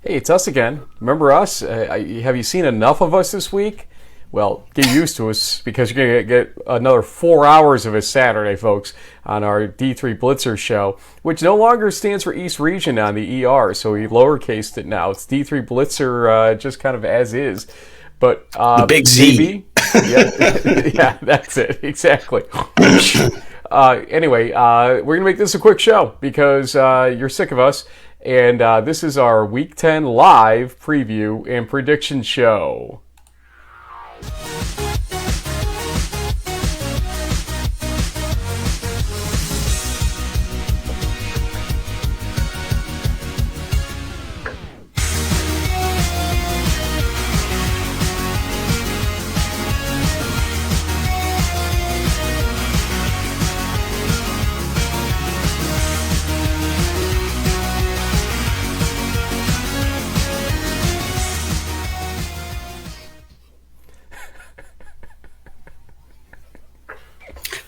Hey, it's us again. Remember us? Have you seen enough of us this week? Well, get used to us because you're going to get another 4 hours of a Saturday, folks, on our D3 Blitzer show, which no longer stands for East Region on the ER, so we lowercased it now. It's D3 Blitzer just kind of as is. But the big Z. JB, yeah, that's it, exactly. Anyway, we're going to make this a quick show because you're sick of us. And this is our Week 10 live preview and prediction show.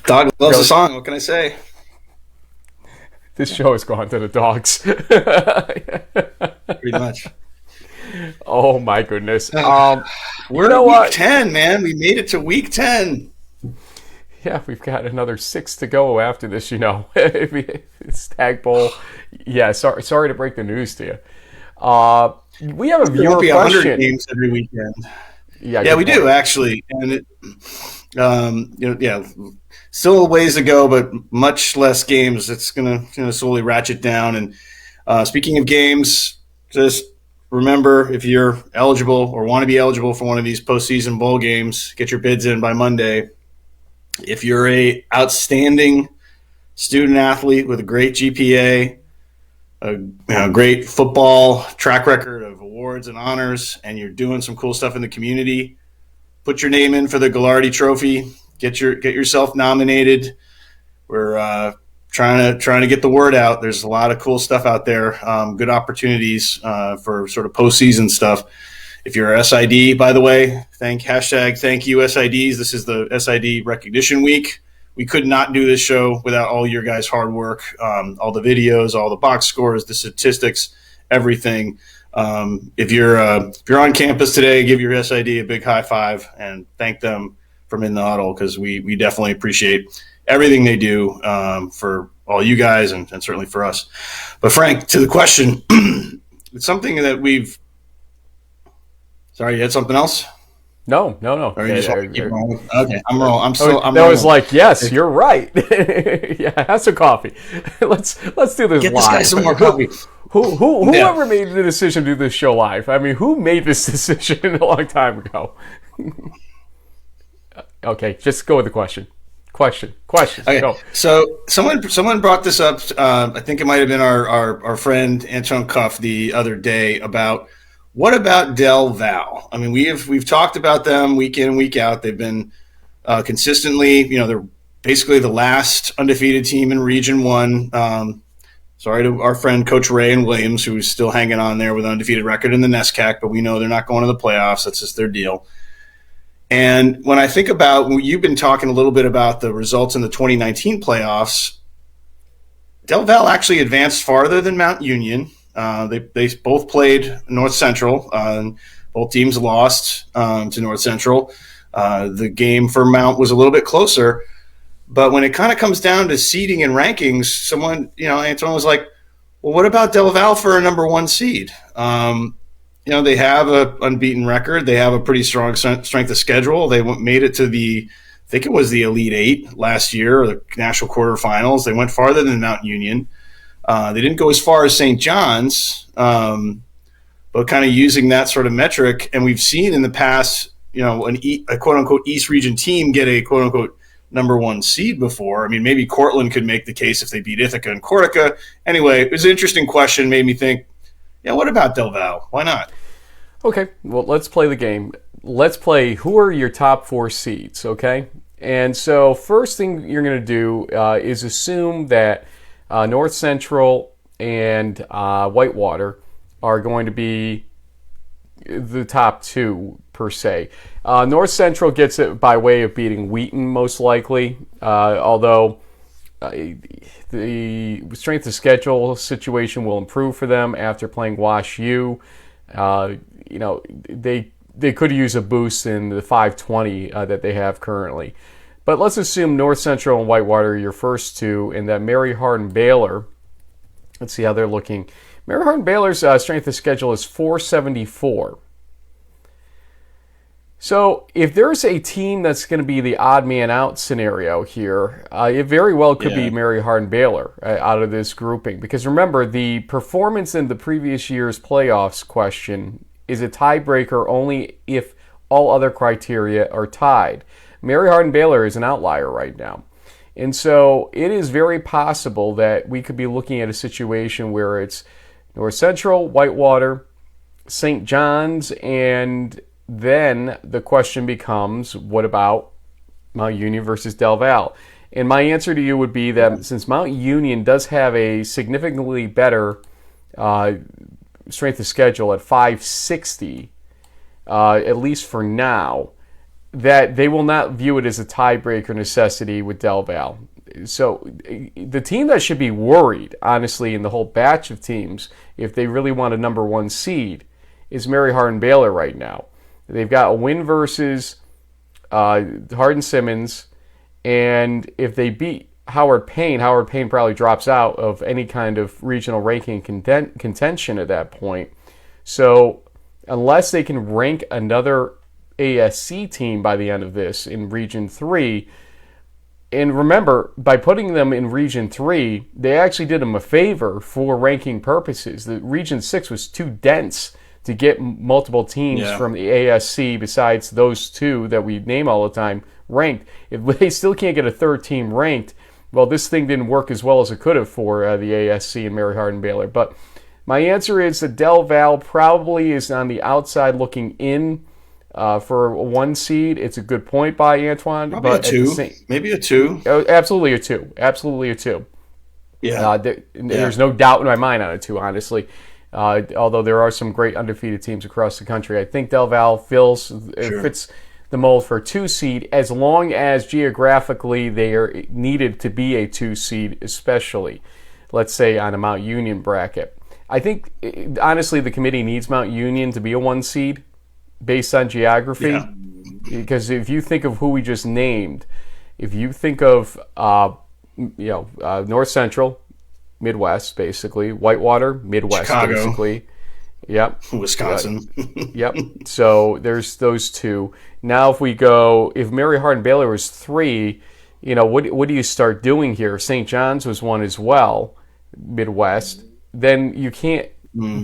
Dog loves the song. What can I say? This show has gone to the dogs. Pretty much. Oh my goodness. We're at week 10, man. We made it to week 10. Yeah, we've got another 6 to go after this, It's Tag Bowl. Yeah, sorry to break the news to you. We have a viewer question. 100 games every weekend. Yeah, we do actually, and still a ways to go, but much less games. It's gonna slowly ratchet down. And speaking of games, just remember, if you're eligible or want to be eligible for one of these postseason bowl games, get your bids in by Monday. If you're a outstanding student athlete with a great GPA, a great football track record of awards and honors, and you're doing some cool stuff in the community, put your name in for the Gallardi Trophy. Get yourself nominated. We're trying to get the word out. There's a lot of cool stuff out there. Good opportunities for sort of postseason stuff. If you're a SID, by the way, thank you SIDs. This is the SID recognition week. We could not do this show without all your guys' hard work, all the videos, all the box scores, the statistics, everything. If you're on campus today, give your SID a big high five and thank them from In the Huddle, because we definitely appreciate everything they do for all you guys and certainly for us. But Frank, to the question, it's something that we've. Sorry, you had something else? No. Or you just want to keep rolling? Okay, I'm rolling. I was like, yes, you're right. Yeah, have some coffee. Let's do this Get live. this guy some more coffee. Whoever made the decision to do this show live? I mean, who made this decision a long time ago? Okay, just go with the question. Question. Okay. Go. So someone brought this up. I think it might have been our friend Anton Cuff the other day about what about Del Val? I mean, we've talked about them week in and week out. They've been consistently, they're basically the last undefeated team in Region 1. Sorry to our friend Coach Ray and Williams, who's still hanging on there with an undefeated record in the NESCAC, but we know they're not going to the playoffs. That's just their deal. And when I think about, you've been talking a little bit about the results in the 2019 playoffs, Del Val actually advanced farther than Mount Union. They both played North Central. Both teams lost to North Central. The game for Mount was a little bit closer. But when it kind of comes down to seeding and rankings, someone, Anton was like, well, what about Del Val for a number 1 seed? They have an unbeaten record. They have a pretty strong strength of schedule. They made it to I think it was the Elite Eight last year, or the national quarterfinals. They went farther than Mount Union. They didn't go as far as St. John's, but kind of using that sort of metric. And we've seen in the past, a quote-unquote East Region team get a quote-unquote number 1 seed before. I mean, maybe Cortland could make the case if they beat Ithaca and Corsica. Anyway, it was an interesting question. Made me think, what about Del Val? Why not? Okay, well, let's play the game. Let's play who are your top 4 seeds, okay? And so first thing you're going to do is assume that North Central and Whitewater are going to be the top 2 per se. North Central gets it by way of beating Wheaton most likely, although the strength of schedule situation will improve for them after playing Wash U. They could use a boost in the 520 that they have currently. But let's assume North Central and Whitewater are your first two, and that Mary Hardin Baylor. Let's see how they're looking. Mary Hardin Baylor's strength of schedule is 474. So if there's a team that's going to be the odd man out scenario here, it very well could be Mary Hardin Baylor out of this grouping. Because remember, the performance in the previous year's playoffs question is a tiebreaker only if all other criteria are tied. Mary Hardin Baylor is an outlier right now. And so it is very possible that we could be looking at a situation where it's North Central, Whitewater, St. John's, and then the question becomes, what about Mount Union versus Del Val? And my answer to you would be that since Mount Union does have a significantly better strength of schedule at 560, at least for now, that they will not view it as a tiebreaker necessity with Del Val. So the team that should be worried, honestly, in the whole batch of teams, if they really want a number one seed, is Mary Hardin Baylor right now. They've got a win versus Hardin-Simmons, and if they beat Howard Payne probably drops out of any kind of regional ranking contention at that point. So unless they can rank another ASC team by the end of this in Region 3, and remember, by putting them in Region 3, they actually did them a favor for ranking purposes. The Region 6 was too dense to get multiple teams from the ASC besides those two that we name all the time ranked. If they still can't get a third team ranked, well, this thing didn't work as well as it could have for the ASC and Mary Hardin Baylor. But my answer is that Del Val probably is on the outside looking in for a one seed. It's a good point by Antoine. Probably but a two. Maybe a two. Absolutely a two. Absolutely a two. Yeah. There's no doubt in my mind on a two, honestly. Although there are some great undefeated teams across the country. I think Del Val fits the mold for a two seed as long as geographically they are needed to be a two seed, especially, let's say, on a Mount Union bracket. I think, honestly, the committee needs Mount Union to be a one seed based on geography. Yeah. Because if you think of who we just named, if you think of North Central, Midwest, basically. Whitewater, Midwest, Chicago. Basically. Yep. Wisconsin. Yep. So there's those two. Now if Mary Hardin Baylor was 3, what do you start doing here? St. John's was 1 as well, Midwest. Then you can't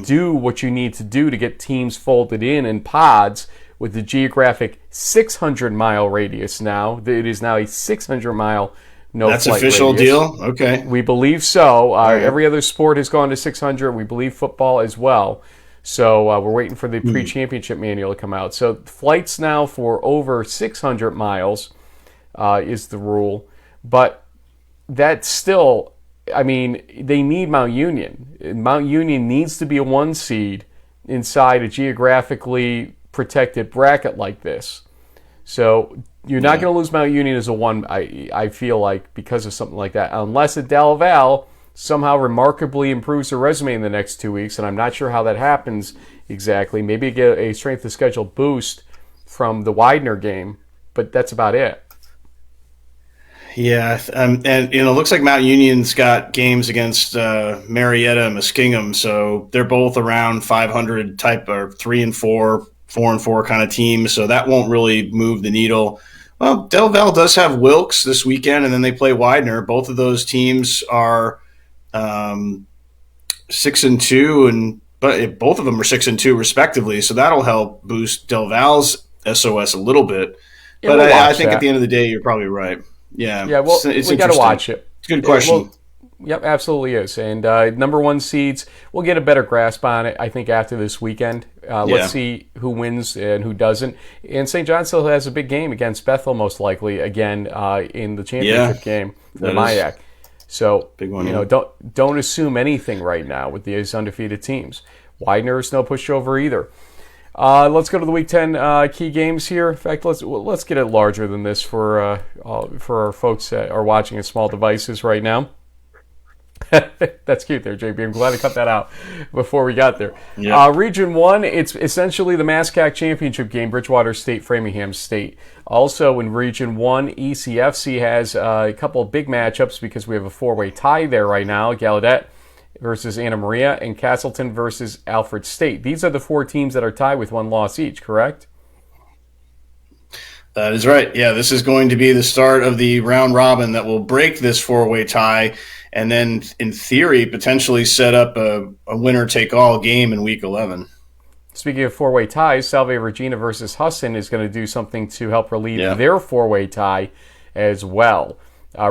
do what you need to do to get teams folded in pods with the geographic 600-mile radius now. It is now a 600-mile That's official radius. Deal? Okay. We believe so. Every other sport has gone to 600. We believe football as well. So we're waiting for the pre-championship manual to come out. So flights now for over 600 miles is the rule. But that's still, they need Mount Union. Mount Union needs to be a 1 seed inside a geographically protected bracket like this. So you're not going to lose Mount Union as a 1, I feel like, because of something like that, unless a Del Val somehow remarkably improves their resume in the next 2 weeks, and I'm not sure how that happens exactly. Maybe get a strength of schedule boost from the Widener game, but that's about it. Yeah, and it looks like Mount Union's got games against Marietta and Muskingum, so they're both around 500 type, or 3 and 4, 4 and 4 kind of teams, so that won't really move the needle. Well, Del Val does have Wilkes this weekend, and then they play Widener. Both of those teams are 6-2, but both of them are 6-2 respectively, so that'll help boost Del Val's SOS a little bit. But I think at the end of the day, you're probably right. Yeah, well, we got to watch it. It's a good question. Yep, absolutely is. And number 1 seeds, we'll get a better grasp on it, I think, after this weekend. Let's see who wins and who doesn't. And St. John still has a big game against Bethel, most likely, again, in the championship game for MIAC. So, big one, don't assume anything right now with these undefeated teams. Widener is no pushover either. Let's go to the Week 10 key games here. In fact, let's get it larger than this for our folks that are watching at small devices right now. That's cute there, JB. I'm glad I cut that out before we got there. Yeah. Region 1, it's essentially the MASCAC Championship game, Bridgewater State, Framingham State. Also in Region 1, ECFC has a couple of big matchups because we have a four-way tie there right now. Gallaudet versus Anna Maria and Castleton versus Alfred State. These are the four teams that are tied with one loss each, correct? That is right. Yeah, this is going to be the start of the round robin that will break this four-way tie and then, in theory, potentially set up a winner-take-all game in Week 11. Speaking of four-way ties, Salve Regina versus Husson is going to do something to help relieve their four-way tie as well.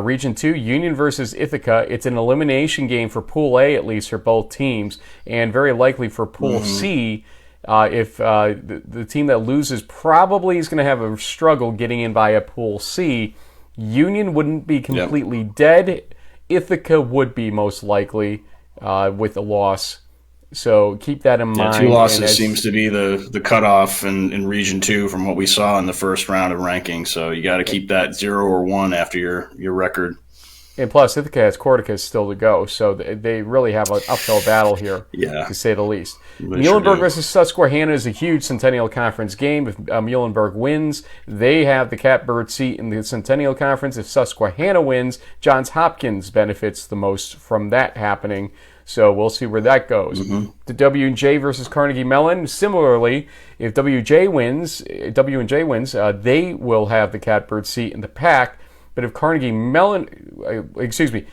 Region 2, Union versus Ithaca. It's an elimination game for Pool A, at least, for both teams, and very likely for Pool C. If the team that loses probably is going to have a struggle getting in via Pool C. Union wouldn't be completely dead. Ithaca would be most likely with a loss. So keep that in mind. 2 losses seems to be the cutoff in Region 2 from what we saw in the first round of ranking. So you got to keep that 0 or 1 after your record. And plus, Ithaca has Corticus still to go, so they really have an uphill battle here, to say the least. Muhlenberg versus Susquehanna is a huge Centennial Conference game. If Muhlenberg wins, they have the catbird seat in the Centennial Conference. If Susquehanna wins, Johns Hopkins benefits the most from that happening. So we'll see where that goes. The W&J versus Carnegie Mellon. Similarly, if W&J wins, they will have the catbird seat in the pack. But if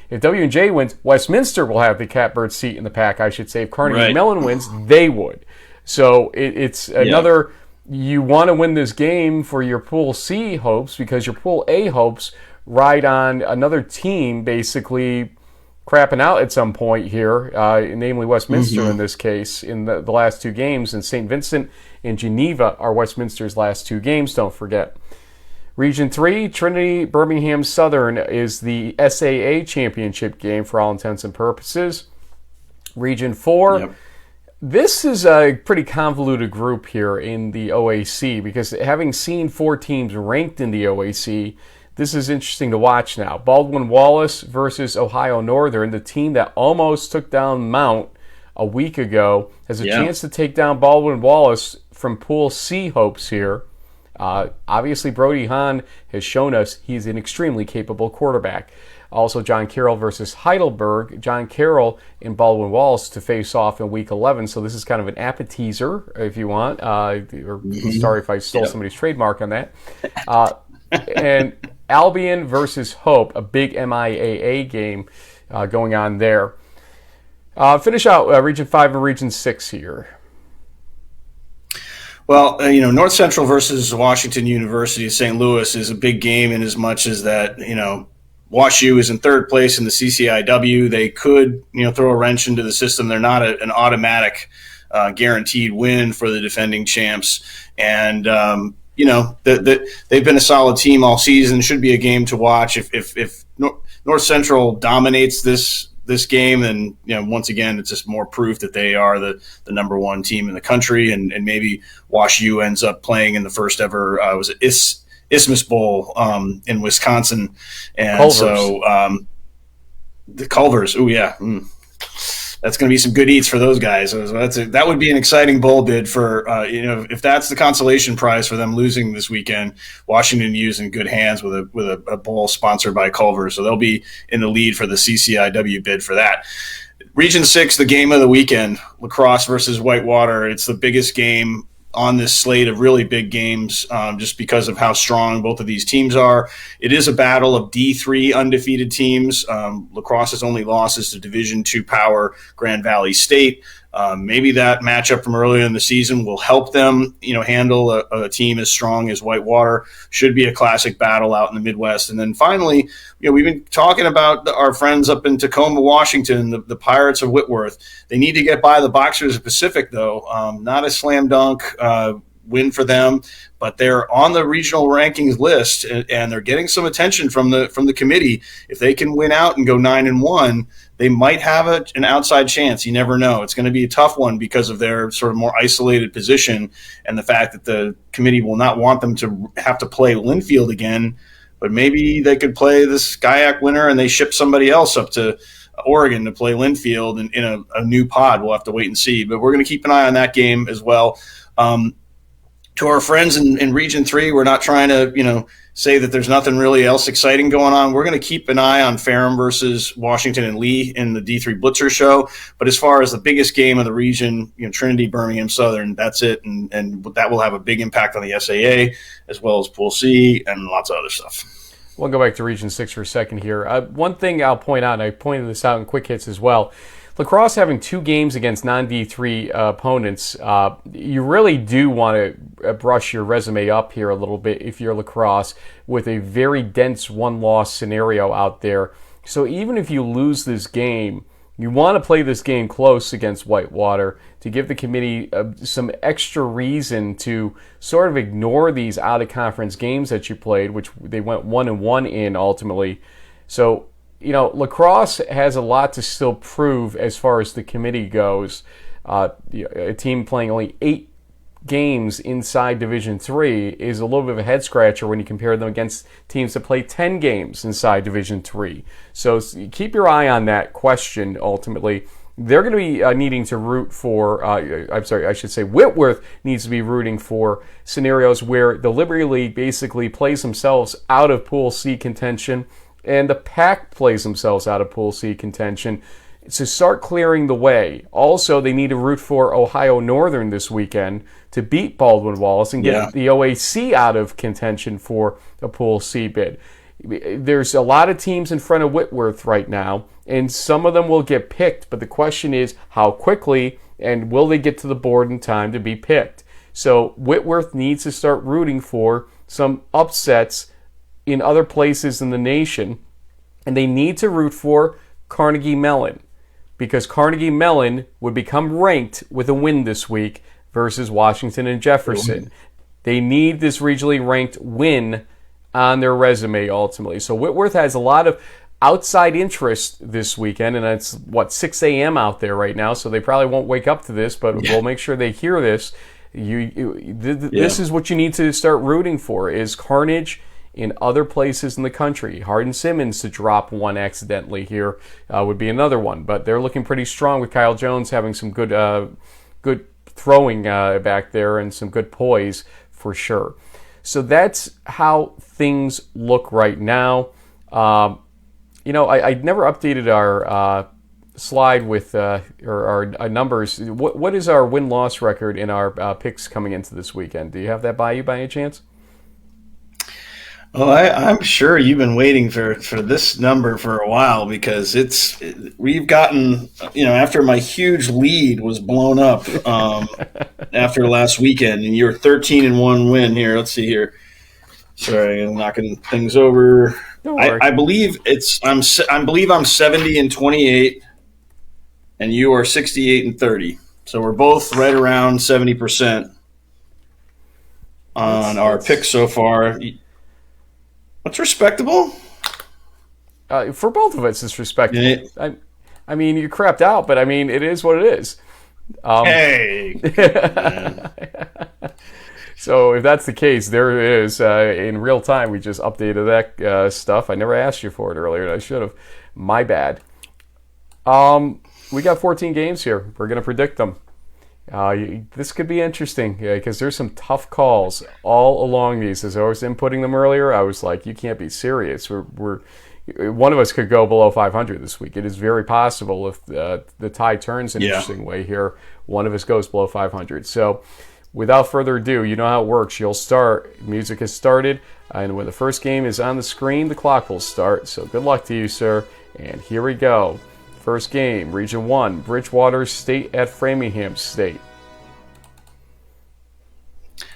if W&J wins, Westminster will have the catbird seat in the pack, I should say. If Carnegie Mellon wins, they would. So it's another, you want to win this game for your Pool C hopes because your Pool A hopes ride on another team basically crapping out at some point here, namely Westminster in this case, in the last two games. And St. Vincent and Geneva are Westminster's last two games, don't forget. Region 3, Trinity Birmingham Southern is the SAA championship game for all intents and purposes. Region 4, this is a pretty convoluted group here in the OAC because having seen 4 teams ranked in the OAC, this is interesting to watch now. Baldwin-Wallace versus Ohio Northern, the team that almost took down Mount a week ago, has a chance to take down Baldwin-Wallace from Pool C hopes here. Obviously, Brody Hahn has shown us he's an extremely capable quarterback. Also, John Carroll versus Heidelberg. John Carroll and Baldwin-Wallace to face off in Week 11, so this is kind of an appetizer, if you want. Sorry if I stole somebody's trademark on that. And Albion versus Hope, a big MIAA game going on there. Finish out Region 5 and Region 6 here. Well, North Central versus Washington University of St. Louis is a big game in as much as that, WashU is in third place in the CCIW. They could, throw a wrench into the system. They're not an automatic guaranteed win for the defending champs. And, they've been a solid team all season. Should be a game to watch. If North Central dominates this game, and once again, it's just more proof that they are the number one team in the country, and maybe WashU ends up playing in the first ever was it Isthmus Bowl in Wisconsin, and Culver's. So the Culvers. Oh yeah. That's going to be some good eats for those guys. So that would be an exciting bowl bid for, if that's the consolation prize for them losing this weekend. Washington U's in good hands with a bowl sponsored by Culver, so they'll be in the lead for the CCIW bid for that. Region 6, the game of the weekend, Lacrosse versus Whitewater. It's the biggest game on this slate of really big games just because of how strong both of these teams are. It is a battle of D3 undefeated teams. Lacrosse's only loss is to Division II power Grand Valley State. Maybe that matchup from earlier in the season will help them, handle a team as strong as Whitewater. Should be a classic battle out in the Midwest. And then finally, we've been talking about our friends up in Tacoma, Washington, the Pirates of Whitworth. They need to get by the Boxers of Pacific, though. Not a slam dunk win for them, but they're on the regional rankings list, and they're getting some attention from the committee. If they can win out and go 9-1, they might have an outside chance. You never know. It's going to be a tough one because of their sort of more isolated position and the fact that the committee will not want them to have to play Linfield again. But maybe they could play this SCIAC winner and they ship somebody else up to Oregon to play Linfield in a new pod. We'll have to wait and see, but we're going to keep an eye on that game as well. To our friends in Region 3, we're not trying to, say that there's nothing really else exciting going on. We're going to keep an eye on Ferrum versus Washington and Lee in the D3 Blitzer show. But as far as the biggest game of the region, Trinity, Birmingham Southern, that's it. And that will have a big impact on the SAA as well as Pool C and lots of other stuff. We'll go back to Region 6 for a second here. One thing I'll point out, and I pointed this out in Quick Hits as well, lacrosse having 2 games against non-D3 opponents, you really do want to brush your resume up here a little bit if you're lacrosse with a very dense one-loss scenario out there. So even if you lose this game, you want to play this game close against Whitewater to give the committee some extra reason to sort of ignore these out-of-conference games that you played, which they went 1-1 in ultimately. So lacrosse has a lot to still prove as far as the committee goes. A team playing only 8 games inside Division 3 is a little bit of a head-scratcher when you compare them against teams that play 10 games inside Division 3. So keep your eye on that question, ultimately. They're going to be needing to root for, Whitworth needs to be rooting for scenarios where the Liberty League basically plays themselves out of Pool C contention and the PAC plays themselves out of Pool C contention to start clearing the way. Also, they need to root for Ohio Northern this weekend to beat Baldwin Wallace and get the OAC out of contention for a Pool C bid. There's a lot of teams in front of Whitworth right now, and some of them will get picked, but the question is how quickly and will they get to the board in time to be picked. So Whitworth needs to start rooting for some upsets in other places in the nation, and they need to root for Carnegie Mellon, because Carnegie Mellon would become ranked with a win this week versus Washington and Jefferson. They need this regionally ranked win on their resume ultimately. So Whitworth has a lot of outside interest this weekend, and it's 6 a.m. out there right now, so they probably won't wake up to this, but we'll make sure they hear this. This is what you need to start rooting for, is carnage in other places in the country. Hardin-Simmons to drop one accidentally here would be another one, but they're looking pretty strong with Kyle Jones having some good throwing back there and some good poise for sure. So that's how things look right now. I never updated our slide with our numbers. What is our win-loss record in our picks coming into this weekend? Do you have that by you by any chance? Oh, I'm sure you've been waiting for this number for a while, because we've gotten, after my huge lead was blown up after last weekend, and you're 13-1 win here. Let's see here. Sorry, I'm knocking things over. I believe I'm 70-28, and you are 68-30. So we're both right around 70% on our picks so far. What's respectable? For both of us, it's respectable. I mean, you crapped out, but I mean, it is what it is. Hey! So if that's the case, there it is. In real time, we just updated that stuff. I never asked you for it earlier, and I should have. My bad. We got 14 games here. We're going to predict them. This could be interesting because there's some tough calls all along these. As I was inputting them earlier, I was like, you can't be serious. We're one of us could go below 500 this week. It is very possible if the tide turns an interesting way here, one of us goes below 500. So without further ado, you know how it works. You'll start. Music has started, and when the first game is on the screen, the clock will start. So good luck to you, sir. And here we go. First game, Region 1, Bridgewater State at Framingham State.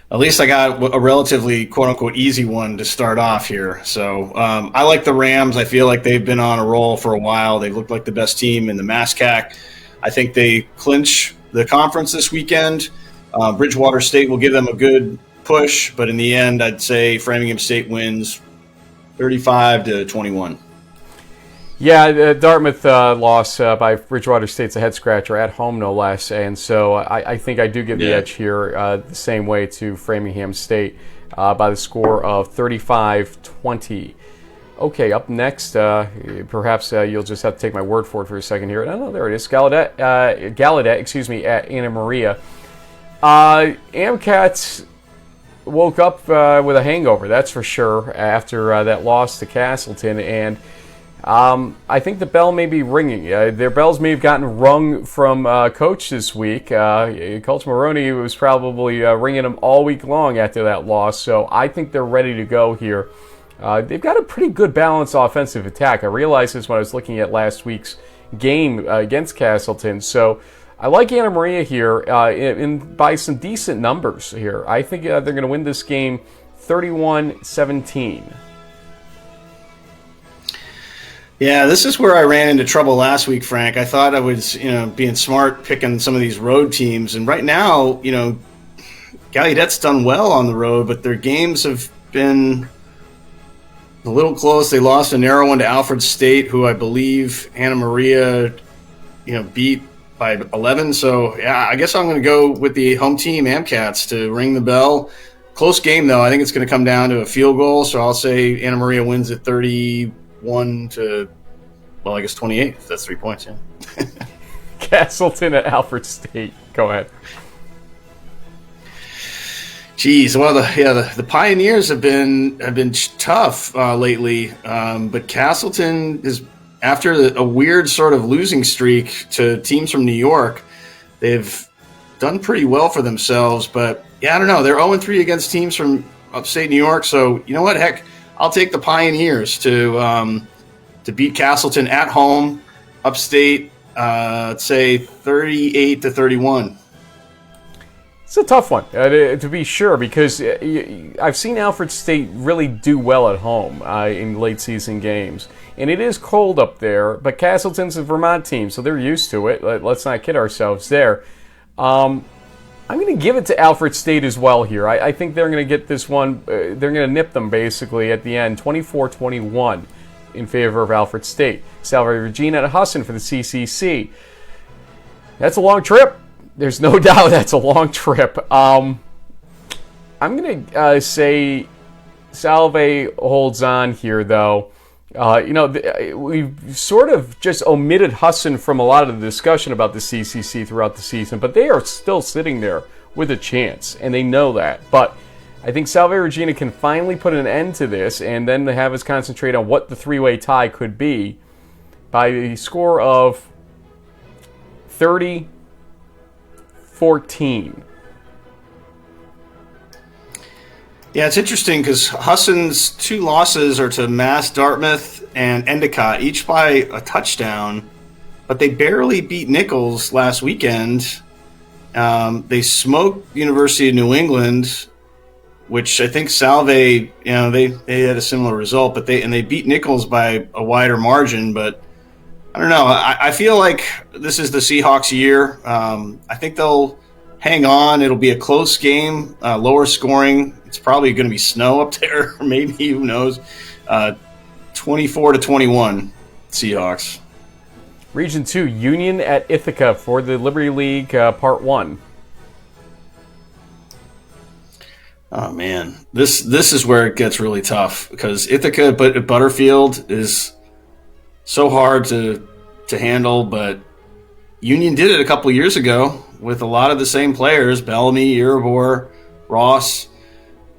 At least I got a relatively quote-unquote easy one to start off here. So I like the Rams. I feel like they've been on a roll for a while. They look like the best team in the MASCAC. I think they clinch the conference this weekend. Bridgewater State will give them a good push, but in the end, I'd say Framingham State wins 35-21. Yeah, Dartmouth loss by Bridgewater State's a head-scratcher at home, no less. And so I think I do give the edge here the same way to Framingham State by the score of 35-20. Okay, up next, perhaps you'll just have to take my word for it for a second here. Oh, no, there it is. Gallaudet, excuse me, at Anna Maria. Amcats woke up with a hangover, that's for sure, after that loss to Castleton, and I think the bell may be ringing. Their bells may have gotten rung from Coach this week. Coach Maroney was probably ringing them all week long after that loss, so I think they're ready to go here. They've got a pretty good balanced offensive attack. I realized this when I was looking at last week's game against Castleton, so I like Anna Maria here by some decent numbers here. I think they're going to win this game 31-17. Yeah, this is where I ran into trouble last week, Frank. I thought I was, being smart picking some of these road teams. And right now, Gallaudet's done well on the road, but their games have been a little close. They lost a narrow one to Alfred State, who I believe Anna Maria, beat by 11. So, yeah, I guess I'm going to go with the home team, Amcats, to ring the bell. Close game, though. I think it's going to come down to a field goal. So I'll say Anna Maria wins at 31 to, well, I guess 28. If that's 3 points, yeah. Castleton at Alfred State. Go ahead. Geez, well, the Pioneers have been tough lately, but Castleton is, after a weird sort of losing streak to teams from New York, they've done pretty well for themselves. But yeah, I don't know. They're 0-3 against teams from upstate New York. So you know what? Heck, I'll take the Pioneers to beat Castleton at home, upstate. Let's say 38-31. It's a tough one, to be sure, because I've seen Alfred State really do well at home in late season games. And it is cold up there, but Castleton's a Vermont team, so they're used to it. Let's not kid ourselves there. I'm going to give it to Alfred State as well here. I think they're going to get this one. They're going to nip them basically at the end, 24-21 in favor of Alfred State. Salve Regina at Husson for the CCC. That's a long trip. There's no doubt that's a long trip. I'm going to say Salve holds on here, though. We've sort of just omitted Husson from a lot of the discussion about the CCC throughout the season, but they are still sitting there with a chance, and they know that. But I think Salve Regina can finally put an end to this and then have us concentrate on what the three-way tie could be by a score of 30-14. Yeah, it's interesting because Husson's two losses are to Mass, Dartmouth, and Endicott, each by a touchdown, but they barely beat Nichols last weekend. They smoked University of New England, which I think Salve, they had a similar result, but they beat Nichols by a wider margin. But I don't know. I feel like this is the Seahawks' year. I think they'll hang on. It'll be a close game, lower scoring. It's probably going to be snow up there, maybe, who knows. 24-21, Seahawks. Region 2, Union at Ithaca for the Liberty League Part 1. Oh, man. This is where it gets really tough because Ithaca but Butterfield is so hard to handle, but Union did it a couple years ago with a lot of the same players, Bellamy, Iribor, Ross.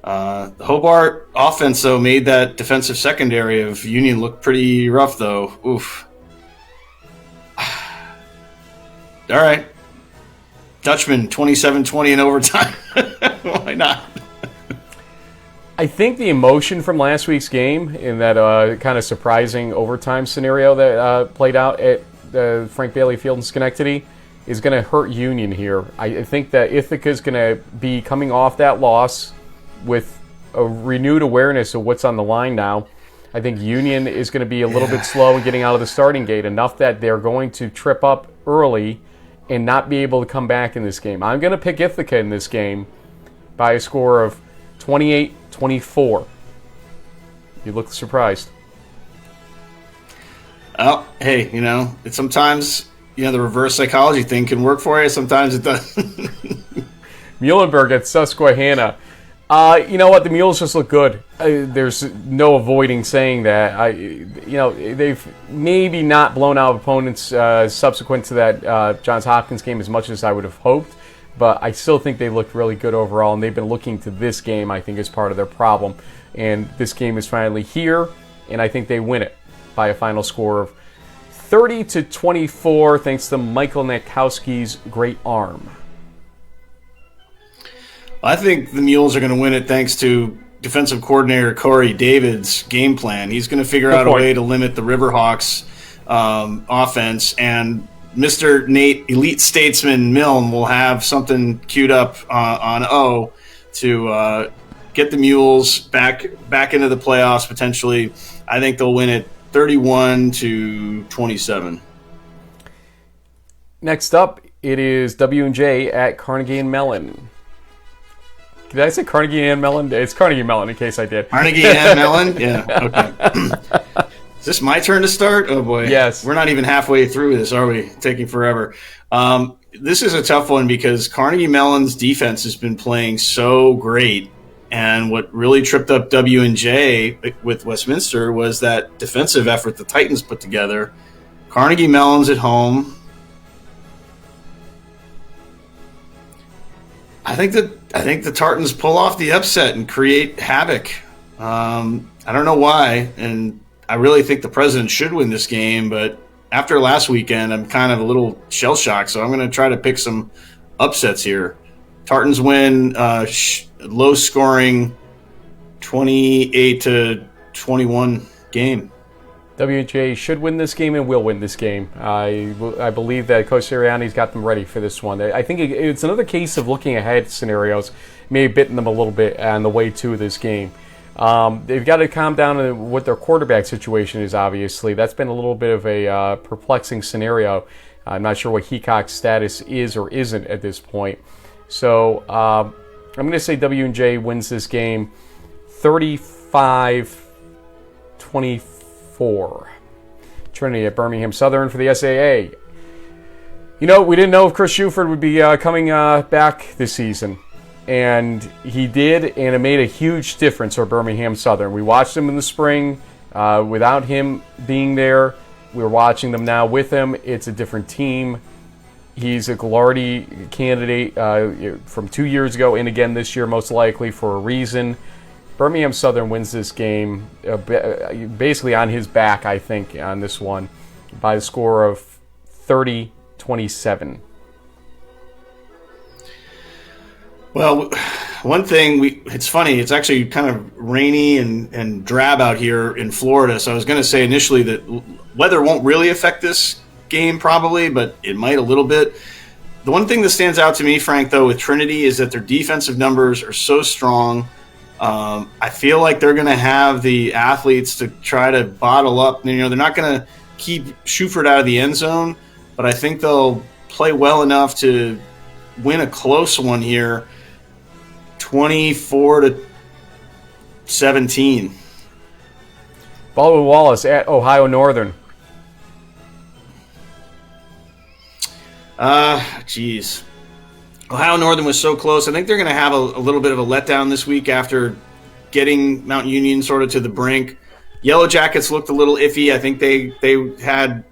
The Hobart offense, though, made that defensive secondary of Union look pretty rough, though. Oof. All right. Dutchman, 27-20 in overtime. Why not? I think the emotion from last week's game in that kind of surprising overtime scenario that played out at the Frank Bailey Field in Schenectady is going to hurt Union here. I think that Ithaca is going to be coming off that loss with a renewed awareness of what's on the line now. I think Union is going to be a little bit slow in getting out of the starting gate, enough that they're going to trip up early and not be able to come back in this game. I'm going to pick Ithaca in this game by a score of 28-24. You look surprised. Oh, hey, it's sometimes, the reverse psychology thing can work for you. Sometimes it doesn't. Muhlenberg at Susquehanna. You know what? The Mules just look good. There's no avoiding saying that. They've maybe not blown out opponents subsequent to that Johns Hopkins game as much as I would have hoped, but I still think they looked really good overall, and they've been looking to this game, I think, as part of their problem. And this game is finally here, and I think they win it by a final score of 30-24, thanks to Michael Nakowski's great arm. I think the Mules are going to win it thanks to defensive coordinator Corey David's game plan. He's going to figure out a way to limit the Riverhawks offense, and Mr. Nate Elite Statesman Milne will have something queued up on O to get the Mules back into the playoffs potentially. I think they'll win it 31-27. Next up, it is W&J at Carnegie and Mellon. Did I say Carnegie and Mellon? It's Carnegie Mellon, in case I did. Carnegie and Mellon? Yeah, okay. Is this my turn to start? Oh, boy. Yes. We're not even halfway through this, are we? Taking forever. This is a tough one because Carnegie Mellon's defense has been playing so great, and what really tripped up W&J with Westminster was that defensive effort the Titans put together. Carnegie Mellon's at home. I think the Tartans pull off the upset and create havoc. I don't know why, and I really think the President should win this game, but after last weekend, I'm kind of a little shell-shocked, so I'm going to try to pick some upsets here. Tartans win low-scoring 28-21 game. WJ should win this game and will win this game. I believe that Coach Sirianni's got them ready for this one. I think it's another case of looking ahead scenarios may have bitten them a little bit on the way to this game. They've got to calm down on what their quarterback situation is, obviously. That's been a little bit of a perplexing scenario. I'm not sure what Heacock's status is or isn't at this point. So I'm going to say W&J wins this game 35-24. Trinity at Birmingham Southern for the SAA. You know, we didn't know if Chris Shuford would be coming back this season. And he did, and it made a huge difference for Birmingham Southern. We watched him in the spring without him being there. We're watching them now with him. It's a different team. He's a Glardy candidate from 2 years ago and again this year, most likely, for a reason. Birmingham Southern wins this game basically on his back, I think, on this one by the score of 30-27. Well, one thing, it's funny, it's actually kind of rainy and drab out here in Florida, so I was going to say initially that weather won't really affect this game probably, but it might a little bit. The one thing that stands out to me, Frank, though, with Trinity is that their defensive numbers are so strong. I feel like they're going to have the athletes to try to bottle up. You know, they're not going to keep Shuford out of the end zone, but I think they'll play well enough to win a close one here, 24-17. Baldwin Wallace at Ohio Northern. Geez. Ohio Northern was so close. I think they're going to have a little bit of a letdown this week after getting Mount Union sort of to the brink. Yellow Jackets looked a little iffy. I think they had,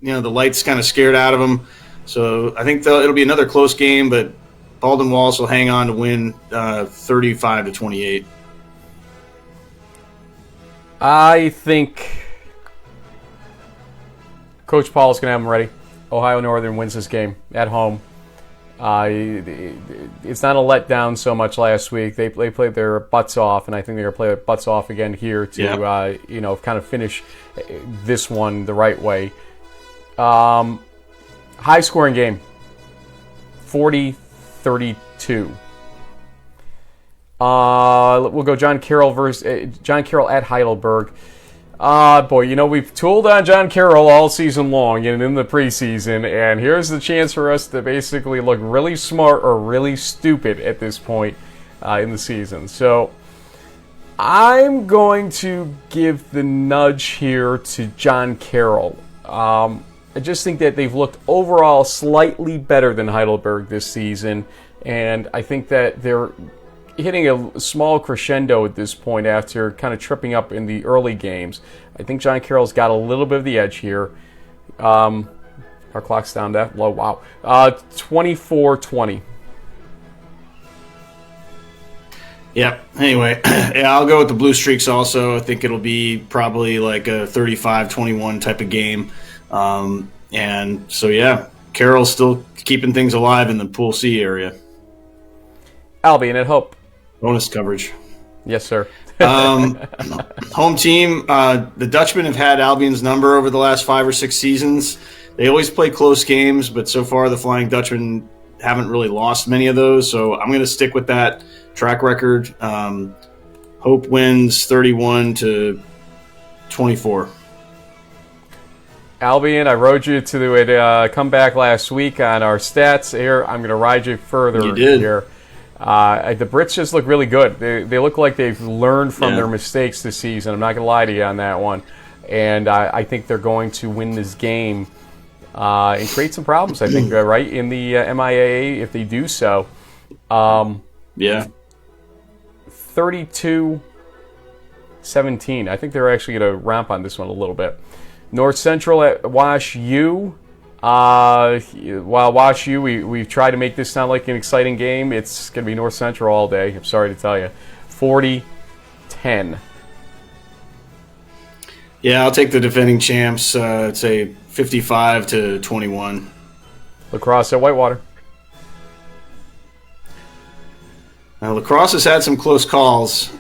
the lights kind of scared out of them. So I think it'll be another close game, but Baldwin Wallace will hang on to win 35-28. I think Coach Paul is going to have them ready. Ohio Northern wins this game at home. It's not a letdown so much last week. They played their butts off, and I think they're going to play their butts off again here to kind of finish this one the right way. High scoring game, 40-32. We'll go John Carroll at Heidelberg. Boy, we've tooled on John Carroll all season long and in the preseason, and here's the chance for us to basically look really smart or really stupid at this point in the season. So I'm going to give the nudge here to John Carroll. I just think that they've looked overall slightly better than Heidelberg this season, and I think that they're hitting a small crescendo at this point after kind of tripping up in the early games. I think John Carroll's got a little bit of the edge here. Our clock's down that low. Wow. 24-20. Yep. Anyway, yeah, I'll go with the Blue Streaks also. I think it'll be probably like a 35-21 type of game. And so, yeah, Carroll's still keeping things alive in the Pool C area. Albion at Hope. Bonus coverage. Yes, sir. Home team, the Dutchmen have had Albion's number over the last 5 or 6 seasons. They always play close games, but so far the Flying Dutchmen haven't really lost many of those. So I'm going to stick with that track record. Hope wins 31-24. Albion, I rode you to the comeback last week on our stats here. I'm going to ride you further You did. here. The Brits just look really good. They look like they've learned from their mistakes this season. I'm not going to lie to you on that one. And I think they're going to win this game and create some problems, I think, right, in the MIAA if they do so. 32-17. I think they're actually going to ramp on this one a little bit. North Central at Wash U. While Wash U, we've tried to make this sound like an exciting game. It's going to be North Central all day. I'm sorry to tell you. 40-10. Yeah, I'll take the defending champs. I'd say 55-21. Lacrosse at Whitewater. Lacrosse has had some close calls.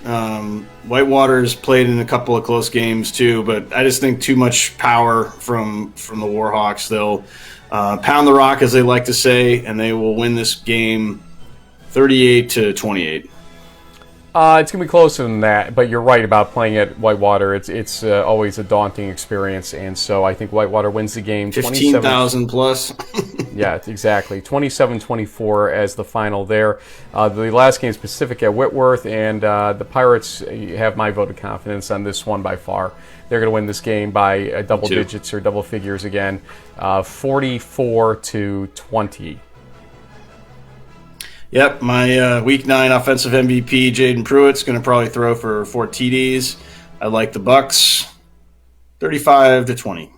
Whitewater's played in a couple of close games too, but I just think too much power from the Warhawks. They'll pound the rock, as they like to say, and they will win this game 38-28. It's going to be closer than that, but you're right about playing at Whitewater. It's always a daunting experience, and so I think Whitewater wins the game. 15,000 plus. Yeah, exactly. 27-24 as the final there. The last game is Pacific at Whitworth, and the Pirates have my vote of confidence on this one by far. They're going to win this game by double digits or double figures again, 44-20. Yep, my Week 9 offensive MVP, Jaden Pruitt's going to probably throw for 4 TDs. I like the Bucks, 35-20.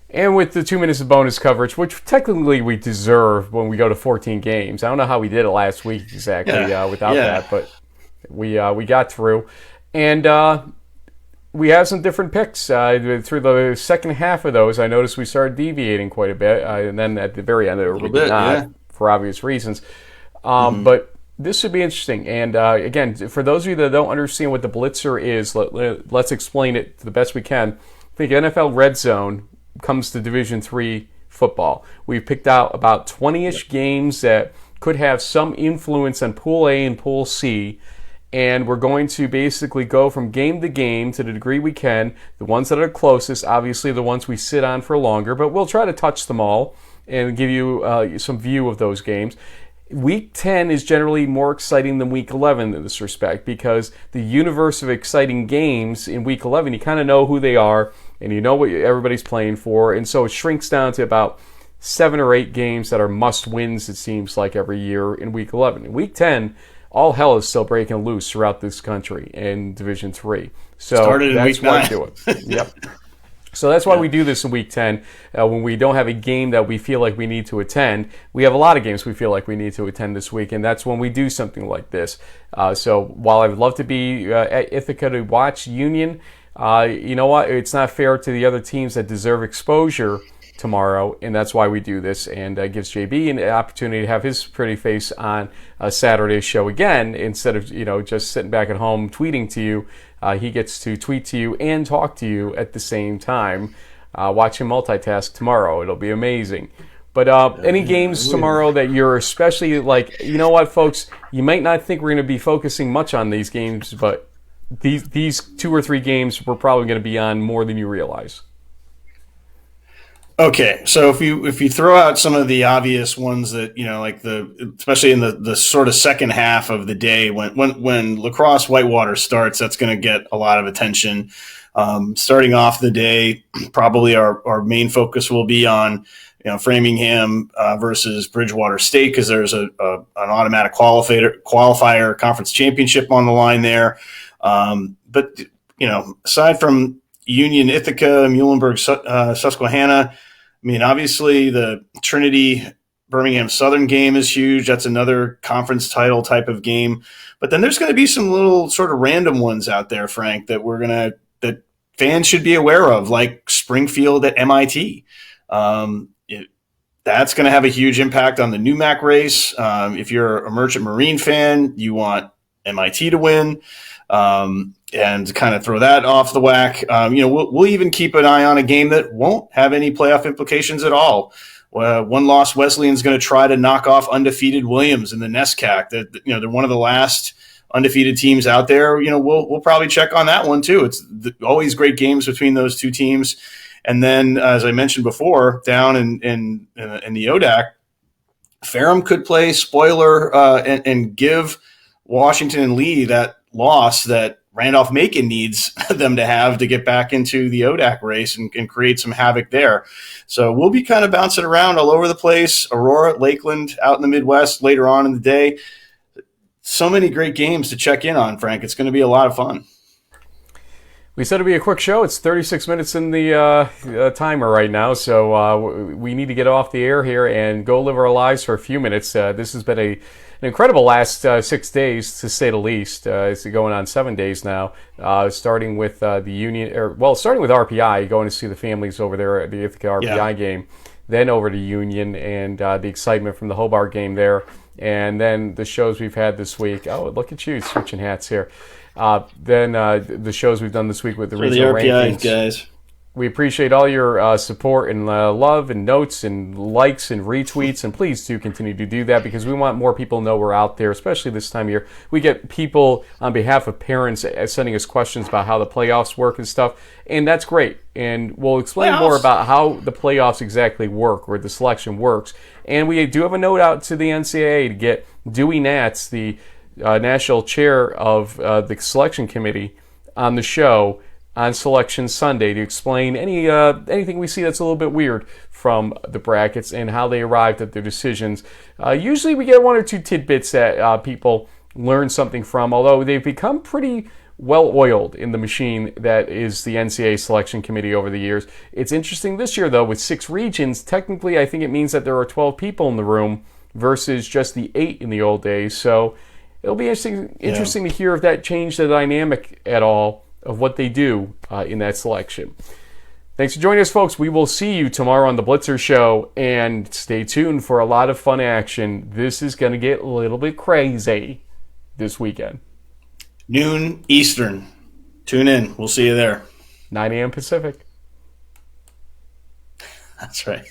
And with the 2 minutes of bonus coverage, which technically we deserve when we go to 14 games. I don't know how we did it last week exactly without that, but we got through. And we have some different picks. Through the second half of those, I noticed we started deviating quite a bit. And then at the very end, we did not, for obvious reasons. But this should be interesting. And again, for those of you that don't understand what the Blitzer is, let's explain it to the best we can. I think NFL Red Zone comes to Division III football. We've picked out about 20-ish games that could have some influence on Pool A and Pool C, and we're going to basically go from game to game to the degree we can. The ones that are closest, obviously the ones we sit on for longer, but we'll try to touch them all and give you some view of those games. Week 10 is generally more exciting than Week 11 in this respect, because the universe of exciting games in Week 11, you kind of know who they are, and you know what everybody's playing for, and so it shrinks down to about 7 or 8 games that are must-wins, it seems like, every year in Week 11. In Week 10, all hell is still breaking loose throughout this country in Division III. So started in that's Week why 9. we do it. Yep. So that's why we do this in Week 10. When we don't have a game that we feel like we need to attend, we have a lot of games we feel like we need to attend this week, and that's when we do something like this. So while I would love to be at Ithaca to watch Union, you know what? It's not fair to the other teams that deserve exposure tomorrow, and that's why we do this, and gives JB an opportunity to have his pretty face on a Saturday show again, instead of just sitting back at home tweeting to you. He gets to tweet to you and talk to you at the same time. Watch him multitask tomorrow. It'll be amazing. But any games tomorrow that you're especially like, you know what, folks, you might not think we're going to be focusing much on these games, but these 2 or 3 games we're probably going to be on more than you realize. Okay, so if you throw out some of the obvious ones that like especially in the sort of second half of the day when Lacrosse Whitewater starts, that's going to get a lot of attention. Starting off the day, probably our main focus will be on Framingham versus Bridgewater State, because there's an automatic qualifier conference championship on the line there. But aside from Union, Ithaca, Muhlenberg, Susquehanna, I mean, obviously the Trinity Birmingham Southern game is huge. That's another conference title type of game. But then there's going to be some little sort of random ones out there, Frank, that that fans should be aware of, like Springfield at MIT. That's going to have a huge impact on the NUMAC race. If you're a Merchant Marine fan, you want MIT to win, and kind of throw that off the whack. We'll even keep an eye on a game that won't have any playoff implications at all. One loss Wesleyan's going to try to knock off undefeated Williams in the NESCAC. They're one of the last undefeated teams out there. We'll probably check on that one too. It's always great games between those two teams. And then, as I mentioned before, down in the ODAC, Ferrum could play spoiler and give Washington and Lee that loss that Randolph-Macon needs them to have to get back into the ODAC race and create some havoc there. So we'll be kind of bouncing around all over the place. Aurora, Lakeland, out in the Midwest later on in the day. So many great games to check in on, Frank. It's going to be a lot of fun. We said it'd be a quick show. It's 36 minutes in the timer right now, so we need to get off the air here and go live our lives for a few minutes. This has been an incredible last 6 days, to say the least. It's going on 7 days now, starting with the Union, starting with RPI, going to see the families over there at the Ithaca RPI game, then over to Union and the excitement from the Hobart game there, and then the shows we've had this week. Oh, look at you, switching hats here. Then the shows we've done this week with the regional RPI rankings. Guys. We appreciate all your support and love and notes and likes and retweets, and please do continue to do that, because we want more people to know we're out there, especially this time of year. We get people on behalf of parents sending us questions about how the playoffs work and stuff, and that's great. And we'll explain more about how the playoffs exactly work, or the selection works. And we do have a note out to the NCAA to get Dewey Nats, the national chair of the selection committee, on the show on Selection Sunday to explain anything we see that's a little bit weird from the brackets and how they arrived at their decisions. Usually we get one or two tidbits that people learn something from, although they've become pretty well-oiled in the machine that is the NCAA selection committee over the years. It's interesting this year, though, with 6 regions. Technically, I think it means that there are 12 people in the room versus just the 8 in the old days. So it'll be interesting to hear if that changed the dynamic at all of what they do in that selection. Thanks for joining us, folks. We will see you tomorrow on the Blitzer Show, and stay tuned for a lot of fun action. This is going to get a little bit crazy this weekend. Noon Eastern. Tune in. We'll see you there. 9 a.m. Pacific. That's right.